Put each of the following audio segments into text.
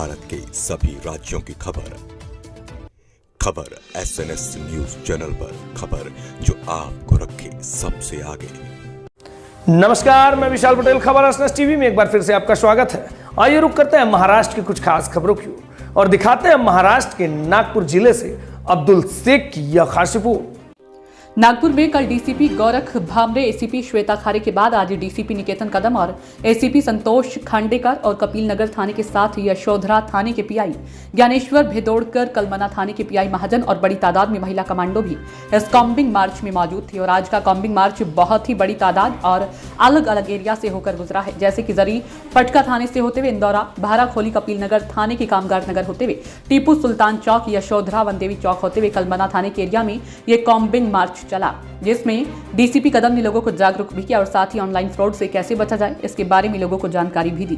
भारत के सभी राज्यों की खबर SNS न्यूज चैनल पर, खबर जो आपको रखे सबसे आगे। नमस्कार, मैं विशाल पटेल, खबर SNS टीवी में एक बार फिर से आपका स्वागत है। आइए रुक करते हैं महाराष्ट्र की कुछ खास खबरों की और दिखाते हैं महाराष्ट्र के नागपुर जिले से अब्दुल शेख की यह खास रिपोर्ट। नागपुर में कल डीसीपी गौरख भामरे, एसीपी श्वेता खारे के बाद आज डीसीपी निकेतन कदम और एसीपी संतोष खांडेकर और कपिल नगर थाने के साथ यशोधरा थाने के पीआई ज्ञानेश्वर भेदोड़कर, कलमना थाने के पीआई महाजन और बड़ी तादाद में महिला कमांडो भी इस कॉम्बिंग मार्च में मौजूद थी। और आज का कॉम्बिंग मार्च बहुत ही बड़ी तादाद और अलग अलग एरिया से होकर गुजरा है, जैसे कि जरी पटका थाने से होते हुए इंदौरा, भाराखोली, कपिल नगर थाने के कामगार नगर होते हुए टीपू सुल्तान चौक, यशोधरा वनदेवी चौक होते हुए कलमना थाने के एरिया में ये कॉम्बिंग मार्च चला, जिसमें डीसीपी कदम ने लोगों को जागरूक भी किया और साथ ही ऑनलाइन फ्रॉड से कैसे बचा जाए इसके बारे में लोगों को जानकारी भी दी।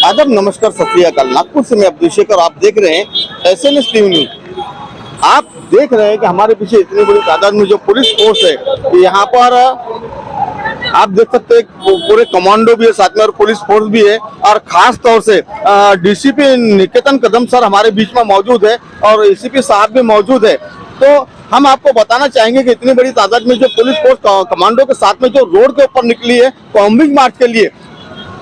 आदाब, नमस्कार, सत श्री अकाल। नागपुर से मैं अब्दुल शेख और आप देख रहे हैं SNS टीवी न्यूज। आप देख रहे हैं कि हमारे पीछे इतनी बड़ी तादाद में जो पुलिस फोर्स है, यहाँ पर आप देख सकते हैं पूरे कमांडो भी है साथ में और पुलिस फोर्स भी है। और खास तौर से डीसीपी निकेतन कदम सर हमारे बीच में मौजूद है और एसीपी साहब भी मौजूद है। तो हम आपको बताना चाहेंगे कि इतनी बड़ी तादाद में जो पुलिस फोर्स कमांडो के साथ में जो रोड के ऊपर निकली है कॉम्बिंग मार्च के लिए,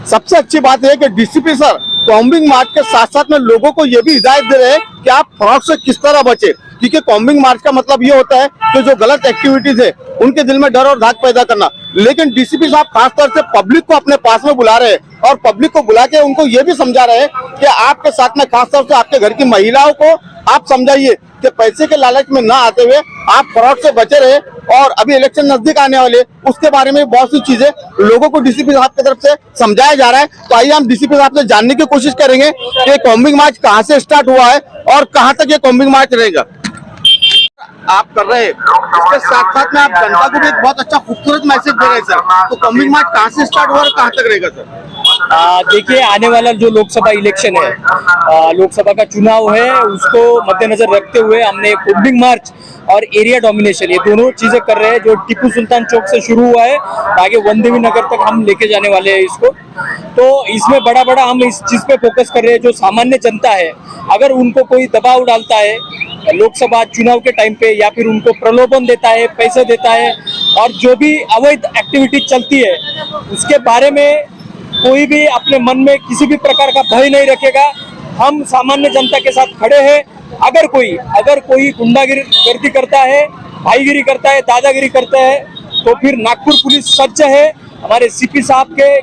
सबसे अच्छी बात है कि डीसीपी सर कॉम्बिंग मार्च के साथ साथ में लोगों को ये भी हिदायत दे रहे हैं कि आप फ्रॉड से किस तरह बचे, क्योंकि कॉम्बिंग मार्च का मतलब ये होता है कि जो गलत एक्टिविटीज है उनके दिल में डर और धाक पैदा करना। लेकिन डीसीपी साहब खासतौर से पब्लिक को अपने पास में बुला रहे हैं और पब्लिक को बुला के उनको ये भी समझा रहे हैं कि आपके साथ में खासतौर से आपके घर की महिलाओं को आप समझाइए कि पैसे के लालच में ना आते हुए आप फ्रॉड से बचे रहे। और अभी इलेक्शन नजदीक आने वाले, उसके बारे में बहुत सी चीजें लोगों को डीसीपी साहब की तरफ से समझाया जा रहा है। तो आइए हम डीसीपी साहब से जानने की कोशिश करेंगे कि कॉम्बिंग मार्च कहां से स्टार्ट हुआ है और कहां तक ये कॉम्बिंग मार्च रहेगा। आप कर रहे हैं, इसके साथ साथ में आप जनता को भी एक बहुत अच्छा खूबसूरत मैसेज दे रहे हैं सर। तो कॉम्बिंग मार्च कहां से स्टार्ट हुआ और कहां तक रहेगा सर? देखिए, आने वाला जो लोकसभा इलेक्शन है, लोकसभा का चुनाव है, उसको मद्देनजर रखते हुए हमने कॉम्बिंग मार्च और एरिया डोमिनेशन, ये दोनों चीजें कर रहे हैं। जो टीपू सुल्तान चौक से शुरू हुआ है, आगे वनदेवी नगर तक हम लेके जाने वाले हैं इसको। तो इसमें बड़ा हम इस चीज पे फोकस कर रहे हैं, जो सामान्य जनता है, अगर उनको कोई दबाव डालता है लोकसभा चुनाव के टाइम पे या फिर उनको प्रलोभन देता है, पैसे देता है और जो भी अवैध एक्टिविटी चलती है उसके बारे में कोई भी अपने मन में किसी भी प्रकार का भय नहीं रखेगा। हम सामान्य जनता के साथ खड़े हैं। अगर कोई गुंडागिरी करता है, भाईगिरी करता है, दादागिरी करता है, तो फिर नागपुर पुलिस सज्ज है। हमारे सीपी साहब के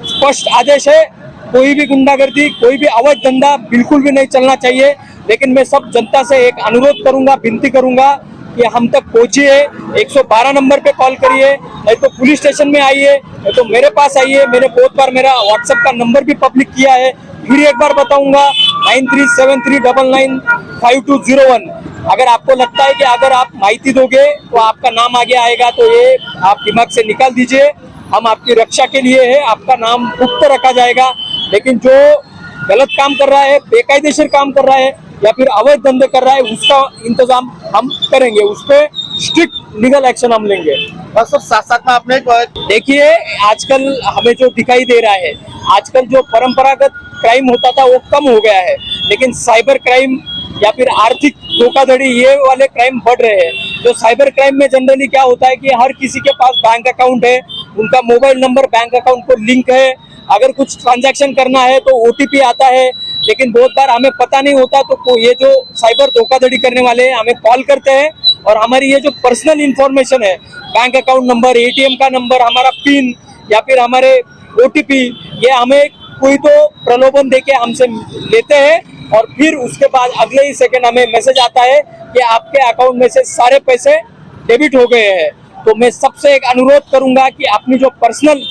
स्पष्ट आदेश है, कोई भी गुंडागर्दी, कोई भी अवैध धंधा बिल्कुल भी नहीं चलना चाहिए। लेकिन मैं सब जनता से एक अनुरोध करूंगा, विनती करूंगा कि हम तक पहुंचिए, 112 नंबर पे कॉल करिए, नहीं तो पुलिस स्टेशन में आइए, नहीं तो मेरे पास आइए। मैंने बहुत बार मेरा व्हाट्सएप का नंबर भी पब्लिक किया है, फिर एक बार बताऊंगा, 9373995201। अगर आपको लगता है कि अगर आप माहिती दोगे तो आपका नाम आगे आएगा, तो ये आप दिमाग से निकाल दीजिए। हम आपकी रक्षा के लिए है, आपका नाम गुप्त रखा जाएगा। लेकिन जो गलत काम कर रहा है, बेकायदेशीर काम कर रहा है या फिर अवैध धंधे कर रहा है, उसका इंतजाम हम करेंगे, उस पर स्ट्रिक्ट लीगल एक्शन हम लेंगे। बस साथ साथ में आपने देखिए, आजकल हमें जो दिखाई दे रहा है, आजकल जो परंपरागत क्राइम होता था वो कम हो गया है, लेकिन साइबर क्राइम या फिर आर्थिक धोखाधड़ी, ये वाले क्राइम बढ़ रहे हैं। तो साइबर क्राइम में जनरली क्या होता है कि हर किसी के पास बैंक अकाउंट है, उनका मोबाइल नंबर बैंक अकाउंट को लिंक है, अगर कुछ ट्रांजैक्शन करना है तो OTP आता है, लेकिन बहुत बार हमें पता नहीं होता। तो ये जो साइबर धोखाधड़ी करने वाले हैं हमें कॉल करते हैं और हमारी ये जो पर्सनल इंफॉर्मेशन है, बैंक अकाउंट नंबर, ATM का नंबर, हमारा पिन या फिर हमारे OTP, ये हमें कोई तो प्रलोभन देके हमसे लेते हैं और फिर उसके बाद अगले ही सेकंड हमें मैसेज आता है कि आपके अकाउंट में से सारे पैसे डेबिट हो गए हैं। तो मैं सबसे एक अनुरोध करूंगा कि अपनी जो पर्सनल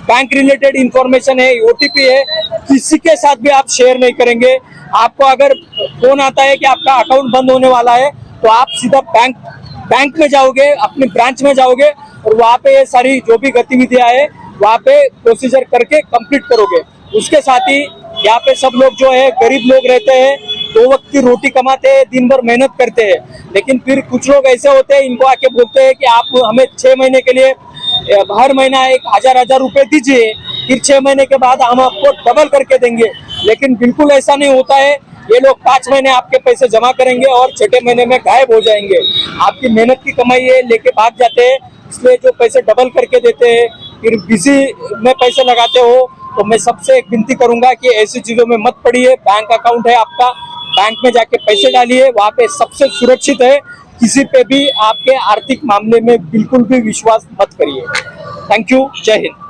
बैंक रिलेटेड इंफॉर्मेशन है, ओटीपी है, किसी के साथ भी आप शेयर नहीं करेंगे। आपको अगर फोन आता है कि आपका अकाउंट बंद होने वाला है तो आप सीधा बैंक में जाओगे, अपने ब्रांच में जाओगे और वहाँ पे ये सारी जो भी गतिविधियां है वहाँ पे प्रोसीजर करके कंप्लीट करोगे। उसके साथ ही यहाँ पे सब लोग जो है गरीब लोग रहते हैं, 2 वक्त की रोटी कमाते हैं, दिन भर मेहनत करते हैं, लेकिन फिर कुछ लोग ऐसे होते हैं, इनको आके बोलते हैं कि आप हमें 6 महीने के लिए हर महीना 1000 रुपए दीजिए, फिर 6 महीने के बाद हम आपको डबल करके देंगे। लेकिन बिल्कुल ऐसा नहीं होता है। ये लोग 5 महीने आपके पैसे जमा करेंगे और 6ठे महीने में गायब हो जाएंगे। आपकी मेहनत की कमाई है, लेके भाग जाते हैं। इसलिए जो पैसे डबल करके देते हैं, फिर बिजी में पैसे लगाते हो, तो मैं सबसे एक विनती करूंगा कि ऐसी चीजों में मत पड़िए। बैंक अकाउंट है आपका, बैंक में जाके पैसे डालिए, वहाँ पे सबसे सुरक्षित है। किसी पे भी आपके आर्थिक मामले में बिल्कुल भी विश्वास मत करिए। थैंक यू, जय हिंद।